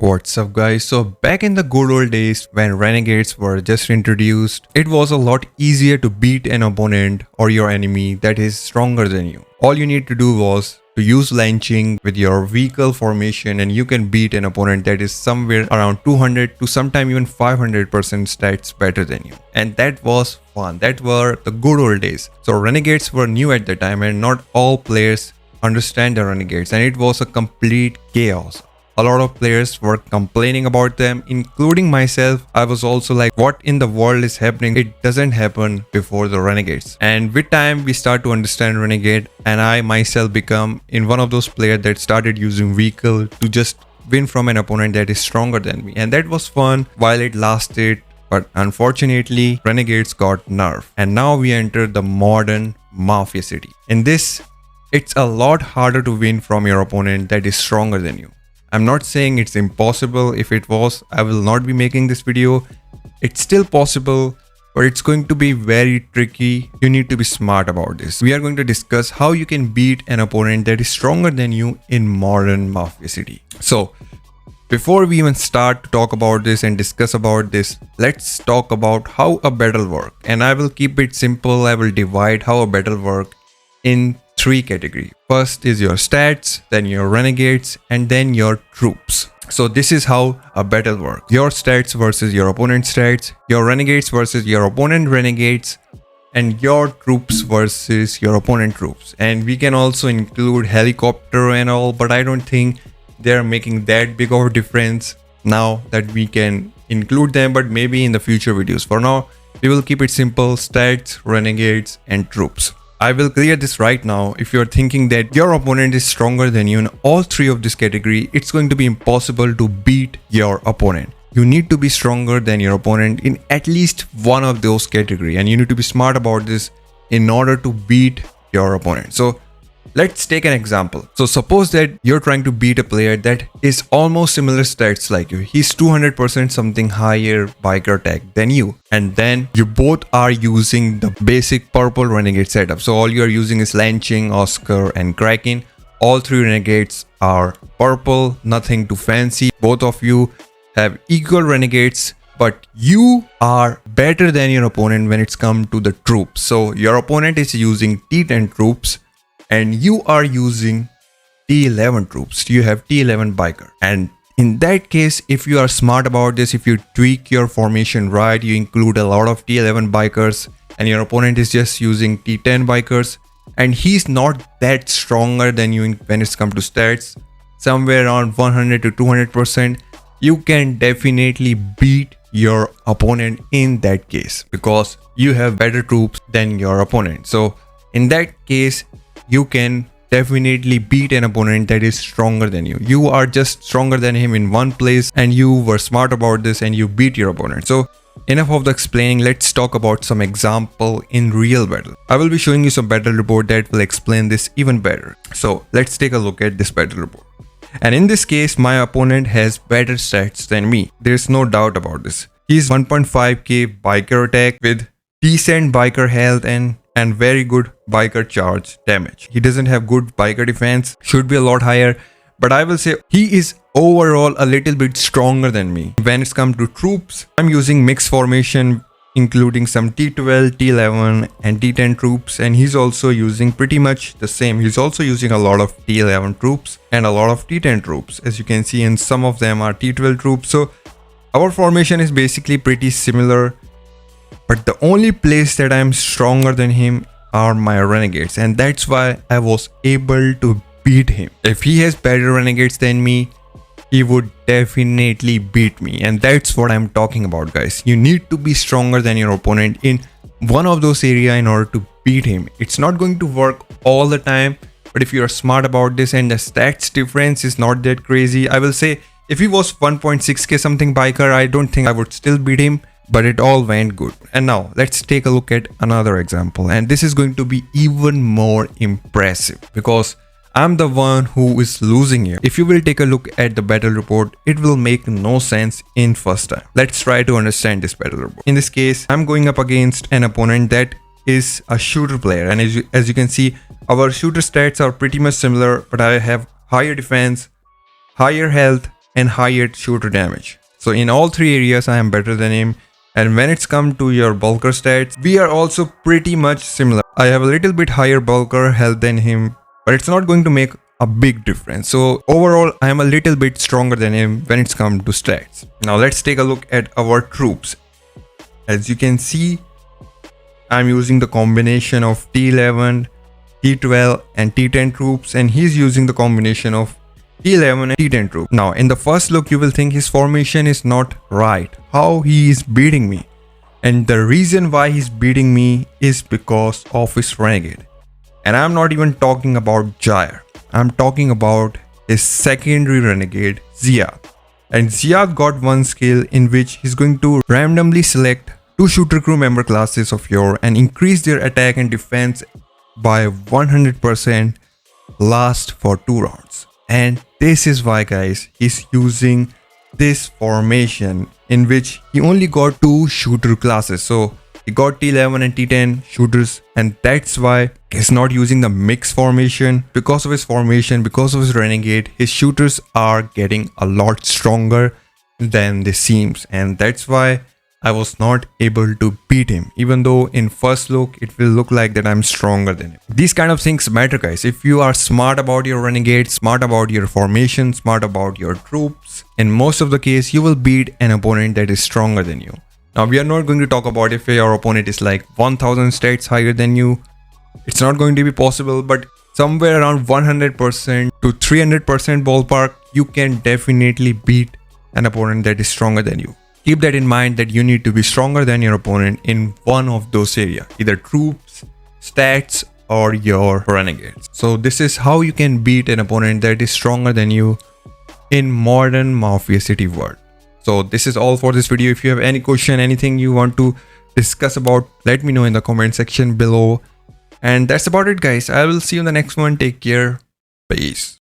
What's up guys, so back in the good old days when renegades were just introduced, it was a lot easier to beat an opponent or your enemy that is stronger than you. All you need to do was to use launching with your vehicle formation and you can beat an opponent that is somewhere around 200 to sometime even 500% stats better than you. And that was fun, that were the good old days. So renegades were new at the time and not all players understand the renegades and it was a complete chaos. A lot of players were complaining about them, including myself. I was also like, what in the world is happening? It doesn't happen before the renegades. And with time, we start to understand renegade and I myself become in one of those players that started using vehicle to just win from an opponent that is stronger than me. And that was fun while it lasted. But unfortunately, renegades got nerfed. And now we enter the modern Mafia city. In this, it's a lot harder to win from your opponent that is stronger than you. I'm not saying it's impossible. If it was, I will not be making this video. It's still possible, but it's going to be very tricky. You need to be smart about this. We are going to discuss how you can beat an opponent that is stronger than you in modern Mafia City. So before we even start to talk about this and discuss about this, let's talk about how a battle works. And I will keep it simple. I will divide how a battle works in three categories. First is your stats, then your renegades, and then your troops. So this is how a battle works. Your stats versus your opponent's stats, your renegades versus your opponent renegades, and your troops versus your opponent troops. And we can also include helicopter and all, but I don't think they're making that big of a difference now that we can include them, but maybe in the future videos. For now, we will keep it simple: stats, renegades, and troops. I will clear this right now. If you're thinking that your opponent is stronger than you in all three of this category, it's going to be impossible to beat your opponent. You need to be stronger than your opponent in at least one of those categories, and you need to be smart about this in order to beat your opponent. So let's take an example. So suppose that you're trying to beat a player that is almost similar stats like you. He's 200% something higher biker tag than you. And then you both are using the basic purple renegade setup. So all you're using is Launching, Oscar, and Kraken. All three renegades are purple, nothing too fancy. Both of you have equal renegades, but you are better than your opponent when it's come to the troops. So your opponent is using T10 troops, and you are using T11 troops. You have T11 biker. And in that case, if you are smart about this, if you tweak your formation right, you include a lot of T11 bikers and your opponent is just using T10 bikers and he's not that stronger than you when it's come to stats, somewhere around 100 to 200%, you can definitely beat your opponent in that case because you have better troops than your opponent. So in that case, you can definitely beat an opponent that is stronger than you. You are just stronger than him in one place and you were smart about this and you beat your opponent. So enough of the explaining, let's talk about some example in real battle. I will be showing you some battle report that will explain this even better. So let's take a look at this battle report. And in this case, my opponent has better stats than me. There's no doubt about this. He's 1.5k biker attack with decent biker health and very good biker charge damage. He doesn't have good biker defense, should be a lot higher, but I will say he is overall a little bit stronger than me. When it's come to troops, I'm using mixed formation including some T12, T11 and T10 troops, and he's also using pretty much the same. He's also using a lot of T11 troops and a lot of T10 troops, as you can see, and some of them are T12 troops. So our formation is basically pretty similar. But the only place that I'm stronger than him are my renegades, and that's why I was able to beat him. If he has better renegades than me, he would definitely beat me, and that's what I'm talking about, guys. You need to be stronger than your opponent in one of those areas in order to beat him. It's not going to work all the time, but if you are smart about this and the stats difference is not that crazy, I will say if he was 1.6k something biker, I don't think I would still beat him. But it all went good. And now let's take a look at another example, and this is going to be even more impressive because I'm the one who is losing here. If you will take a look at the battle report, it will make no sense in first time. Let's try to understand this battle report. In this case, I'm going up against an opponent that is a shooter player, and as you can see, our shooter stats are pretty much similar, but I have higher defense, higher health, and higher shooter damage. So in all three areas I am better than him. And when it's come to your bulker stats, we are also pretty much similar. I have a little bit higher bulker health than him, but it's not going to make a big difference. So overall, I am a little bit stronger than him when it's come to stats. Now let's take a look at our troops. As you can see, I'm using the combination of T11, T12 and T10 troops, and he's using the combination of T11 and T10 troops. Now in the first look, you will think his formation is not right. How he is beating me? And the reason why he's beating me is because of his Renegade. And I'm not even talking about Jair. I'm talking about his secondary Renegade, Ziad. And Ziad got one skill in which he's going to randomly select 2 shooter crew member classes of your and increase their attack and defense by 100% last for 2 rounds. And this is why, guys, he's using this formation in which he only got 2 shooter classes. So he got T11 and T10 shooters, and that's why he's not using the mix formation. Because of his formation, because of his Renegade, his shooters are getting a lot stronger than they seems, and that's why I was not able to beat him, even though in first look it will look like that I'm stronger than him. These kind of things matter, guys. If you are smart about your Renegade, smart about your formation, smart about your troops, in most of the case you will beat an opponent that is stronger than you. Now we are not going to talk about if your opponent is like 1000 stats higher than you. It's not going to be possible, but somewhere around 100% to 300% ballpark, you can definitely beat an opponent that is stronger than you. Keep that in mind, that you need to be stronger than your opponent in one of those areas, either troops, stats, or your Renegades. So this is how you can beat an opponent that is stronger than you in modern Mafia City world. So this is all for this video. If you have any question, anything you want to discuss about, let me know in the comment section below. And that's about it, guys. I will see you in the next one. Take care. Peace.